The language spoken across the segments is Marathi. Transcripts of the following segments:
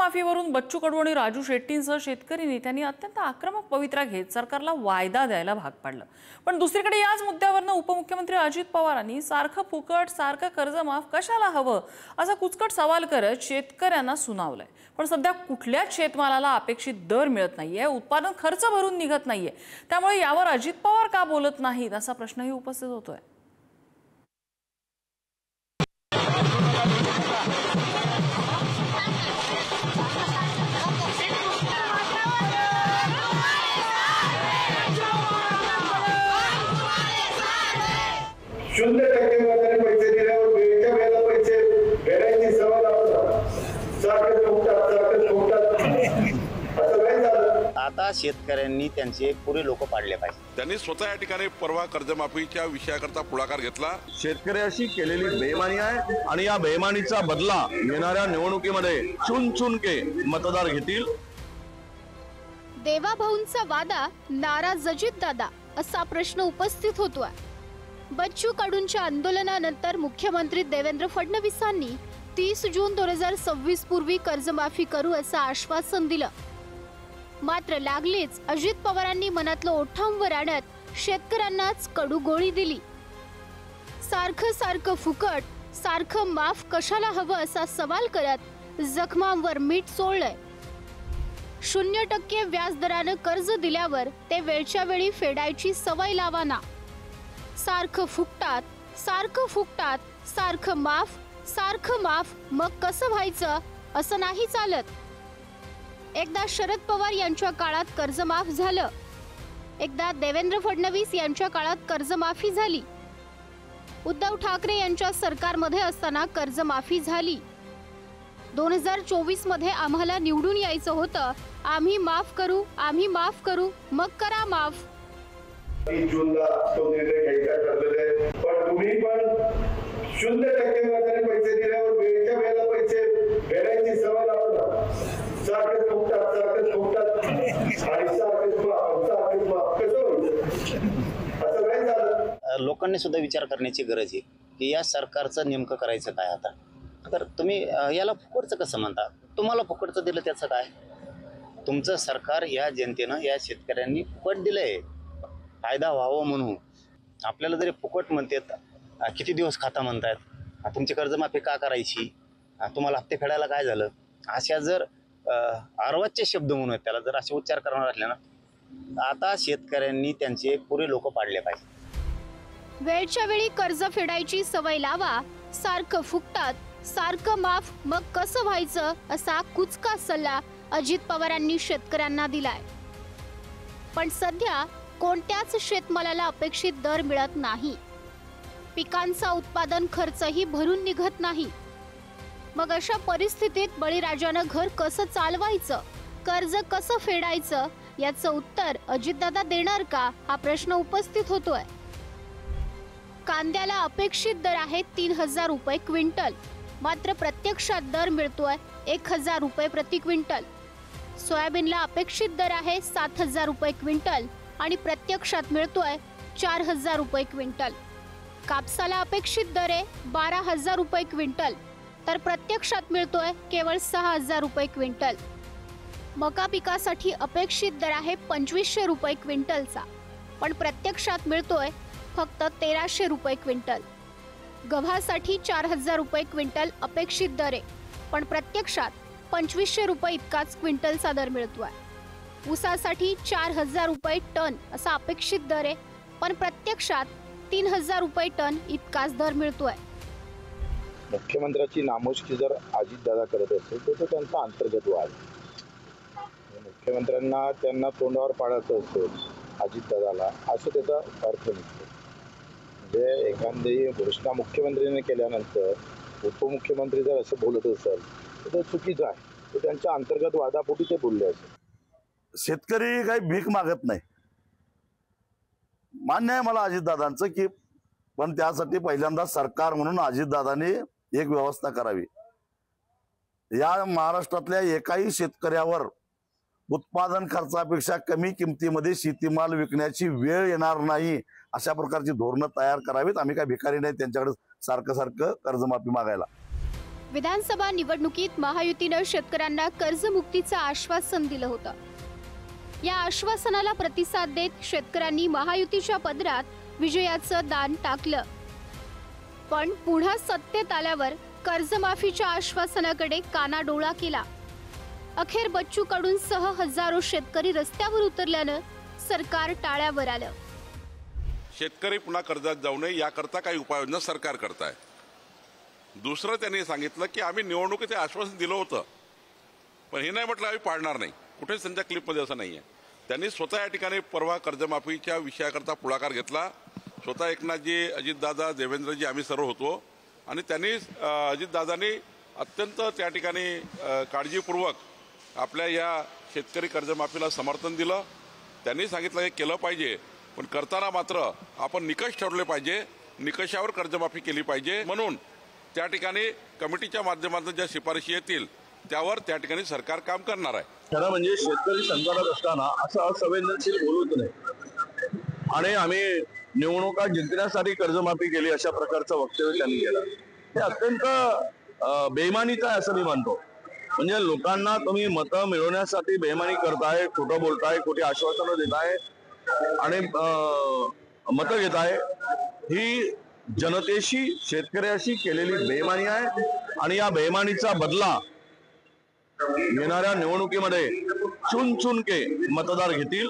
कर्जमाफीवरून बच्चू कडू आणि राजू शेट्टींसह शेतकरी नेत्यांनी अत्यंत आक्रमक पवित्रा घेत सरकारला वायदा द्यायला भाग पाडलं। पण दुसरीकडे याच मुद्द्यावरनं उपमुख्यमंत्री अजित पवारांनी सारखं फुकट सारखं कर्जमाफ कशाला हवं असा कुचकट सवाल करत शेतकऱ्यांना सुनावलंय। पण सध्या कुठल्याच शेतमालाला अपेक्षित दर मिळत नाहीये, उत्पादन खर्च भरून निघत नाहीये। त्यामुळे यावर अजित पवार का बोलत नाहीत असा प्रश्नही उपस्थित होतोय। शून्य टक्केवारी पैसे दिल्यावर वेळच्या वेळेला पैसे फेडायची सवय लावतात, सारखं फुकटात असं नाही झालं। आता शेतकऱ्यांनी त्यांचे पुरे लोक पाडले पाहिजे। त्यांनी स्वतः या ठिकाणी परवा कर्जमाफीच्या विषयाकरता पुढाकार घेतला। शेतकऱ्याशी केलेली बेईमानी आहे आणि या बेईमानीचा बदला येणाऱ्या निवडणुकीमध्ये चुन के मतदार घेतील। देवाभाऊंचा वादा नाराज अजित दादा असा प्रश्न उपस्थित होतोय। बच्चू कडूंच्या आंदोलनानंतर मुख्यमंत्री देवेंद्र फडणवीसांनी 30 जून 2026 पूर्वी कर्जमाफी करू असं आश्वासन दिलं। मात्र लागलीच अजित पवारांनी मनातलं ओठांवर आणत शेतकऱ्यांनाच कडू गोळी दिली। सारखं फुकट सारखं माफ कशाला हवं असा सवाल करत जखमांवर मीठ सोडलंय। 0% व्याजदरानं कर्ज दिल्यावर ते वेळच्या वेळी फेडायची सवय लावाना। सारखं फुकटात सारखं माफ मग कसं व्हायचं असं नाही चालत। एकदा शरद पवार यांच्या काळात कर्जमाफ झालं, एकदा देवेंद्र फडणवीस यांच्या काळात कर्जमाफी झाली, उद्धव ठाकरे यांच्या सरकारमध्ये असताना कर्जमाफी झाली। 2024 मध्ये आम्हाला निवडून यायचं होतं, आम्ही माफ करू मग करा माफ। 30 जूनला तो निर्णय घ्यायचा ठरलेला, पण तुम्ही पण 0% पैसे दिल्यावर वेळच्या वेळेला पैसे फेडायची सवय लावतात, सारखं फुकटात आणि सारखं माफ कसं होईल असं नाही झालं। लोकांनी सुद्धा विचार करण्याची गरज आहे की या सरकारचं नेमकं करायचं काय। आता तर तुम्ही याला फुकटचं कसं म्हणता? तुम्हाला फुकटचं दिलं त्याचं काय? तुमचं सरकार या जनतेनं या शेतकऱ्यांनी फुकट दिलंय फायदा व्हावं म्हणून। आपल्याला जरी फुकट म्हणतात, किती दिवस खाता म्हणतायत, तुमची कर्जमाफी का करायची, तुम्हाला हप्ते फेडायला काय झालं, अशा जर अर्वाच्य शब्द म्हणून त्याला जर असे उच्चार करणार असले ना, आता शेतकऱ्यांनी त्यांचे पुरे लोक पाडले पाहिजे। वेळच्या वेळी कर्ज फेडायची सवय लावा, सारखं फुकटात सारखं माफ मग कसं व्हायचं असा कुचका सल्ला अजित पवारांनी शेतकऱ्यांना दिलाय। पण सध्या कोणत्याच शेतमालाला अपेक्षित दर मिळत नाही, पिकांचा उत्पादन खर्चही भरून निघत नाही। मग अशा परिस्थितीत बळीराजानं घर कसं चालवायचं, कर्ज कसं फेडायचं याचं उत्तर अजितदादा देणार का हा प्रश्न उपस्थित होतोय। कांद्याला अपेक्षित दर आहे 3000 रुपये क्विंटल, मात्र प्रत्यक्षात दर मिळतोय 1000 रुपये प्रति क्विंटल। सोयाबीनला अपेक्षित दर आहे 7000 रुपये क्विंटल आणि प्रत्यक्षात मिळतोय 4000 रुपये क्विंटल। कापसाला अपेक्षित दर आहे 12000 रुपये क्विंटल, तर प्रत्यक्षात मिळतोय केवळ 6000 रुपये क्विंटल। मका पिकासाठी अपेक्षित दर आहे 2500 रुपये क्विंटलचा, पण प्रत्यक्षात मिळतोय फक्त 1300 रुपये क्विंटल। गव्हासाठी 4000 रुपये क्विंटल अपेक्षित दर आहे, पण प्रत्यक्षात 2500 रुपये इतकाच क्विंटलचा दर मिळतोय। ऊसासाठी 4000 रुपये टन असा अपेक्षित दर आहे, पण प्रत्यक्षात 3000 रुपये टन इतकाच दर मिळतोय। मुख्यमंत्र्याची नामुष्की जर अजितदादा करत असेल तर तो त्यांचा अंतर्गत वाद। मुख्यमंत्र्यांना त्यांना तोंडावर पाडायचं असेल अजितदादाला, असं त्याचा अर्थ निघतो। म्हणजे एखादी घोषणा मुख्यमंत्र्यांनी केल्यानंतर उपमुख्यमंत्री जर असं बोलत असेल तर ते चुकीचं आहे, तर त्यांच्या अंतर्गत वादापोटी ते बोलले असेल। शेतकरी काही भीक मागत नाही, मान्य आहे मला अजितदादांचं की, पण त्यासाठी पहिल्यांदा सरकार म्हणून अजितदादांनी एक व्यवस्था करावी। या महाराष्ट्रातल्या एकाही शेतकऱ्यावर उत्पादन खर्चापेक्षा कमी किमतीमध्ये शेतीमाल विकण्याची वेळ येणार नाही अशा प्रकारची धोरणं तयार करावीत। आम्ही काय भिकारी नाही त्यांच्याकडे सारखं कर्जमाफी मागायला। विधानसभा निवडणुकीत महायुतीनं शेतकऱ्यांना कर्जमुक्तीचं आश्वासन दिलं होतं। या आश्वासनाला प्रतिसाद देत शेतकऱ्यांनी महायुतीच्या पदरात विजयाचं दान टाकलं। पण पुन्हा सत्तेत आल्यावर कर्जमाफीच्या आश्वासनाकडे कानाडोळा केला। अखेर बच्चू कडूंसह हजारो शेतकरी रस्त्यावर उतरल्यानं सरकार टाळ्यावर आलं। शेतकरी पुन्हा कर्जात जाऊ नये याकरता काही उपाययोजना सरकार करत आहे। दुसरं त्यांनी सांगितलं की आम्ही निवडणुकीचे आश्वासन दिलं होतं, पण हे नाही म्हटलं आम्ही पाळणार नाही। कुठेच त्यांच्या क्लिपमध्ये असं नाही आहे। त्यांनी स्वतः या ठिकाणी परवा कर्जमाफीच्या विषयाकरता पुढाकार घेतला। स्वतः एकनाथजी, अजितदादा, देवेंद्रजी आम्ही सर्व होतो आणि त्यांनी अजितदादांनी अत्यंत त्या ठिकाणी काळजीपूर्वक आपल्या या शेतकरी कर्जमाफीला समर्थन दिलं। त्यांनी सांगितलं हे केलं पाहिजे, पण करताना मात्र आपण निकष ठरवले पाहिजे, निकषावर कर्जमाफी केली पाहिजे। म्हणून त्या ठिकाणी कमिटीच्या माध्यमातून ज्या शिफारशी येतील त्यावर त्या ठिकाणी सरकार काम करणार आहे। खरं म्हणजे शेतकरी संकटात असताना असं असंवेदनशील बोलूच नाही आणि आम्ही निवडणुका जिंकण्यासाठी कर्जमाफी केली अशा प्रकारचं वक्तव्य त्यांनी केलं। हे अत्यंत बेईमानीचं आहे असं मी मानतो। म्हणजे लोकांना तुम्ही मतं मिळवण्यासाठी बेईमानी करताय, खोटं बोलताय, खोटी आश्वासनं देताय आणि मतं घेताय, ही जनतेशी, शेतकऱ्याशी केलेली बेईमानी आहे आणि या बेईमानीचा बदला येणाऱ्या निवडणुकीमध्ये चुन के मतदार घेतील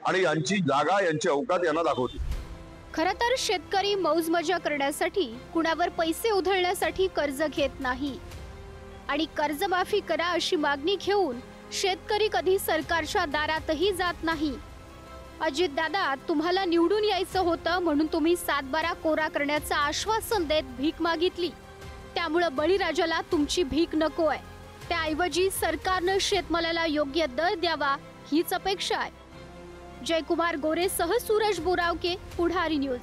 आणि यांची जागा, यांची अवकात यांना दाखवतील। खरं तर शेतकरी मौजमजा करण्यासाठी, कुणावर पैसे उधळण्यासाठी कर्ज घेत नाही आणि कर्जमाफी करा अशी मागणी घेऊन शेतकरी कधी सरकारच्या दारातही जात नाही। अजितदादा, तुम्हाला निवडून यायचं होतं म्हणून तुम्ही 7/12 कोरा करण्याचं आश्वासन देत भीक मागितली। त्यामुळे बळीराजाला तुमची भीक नकोय, त्याऐवजी सरकारनं शेतमालाला योग्य दर द्यावा हीच अपेक्षा आहे। जयकुमार गोरेसह सूरज बोरावके, पुढारी न्यूज।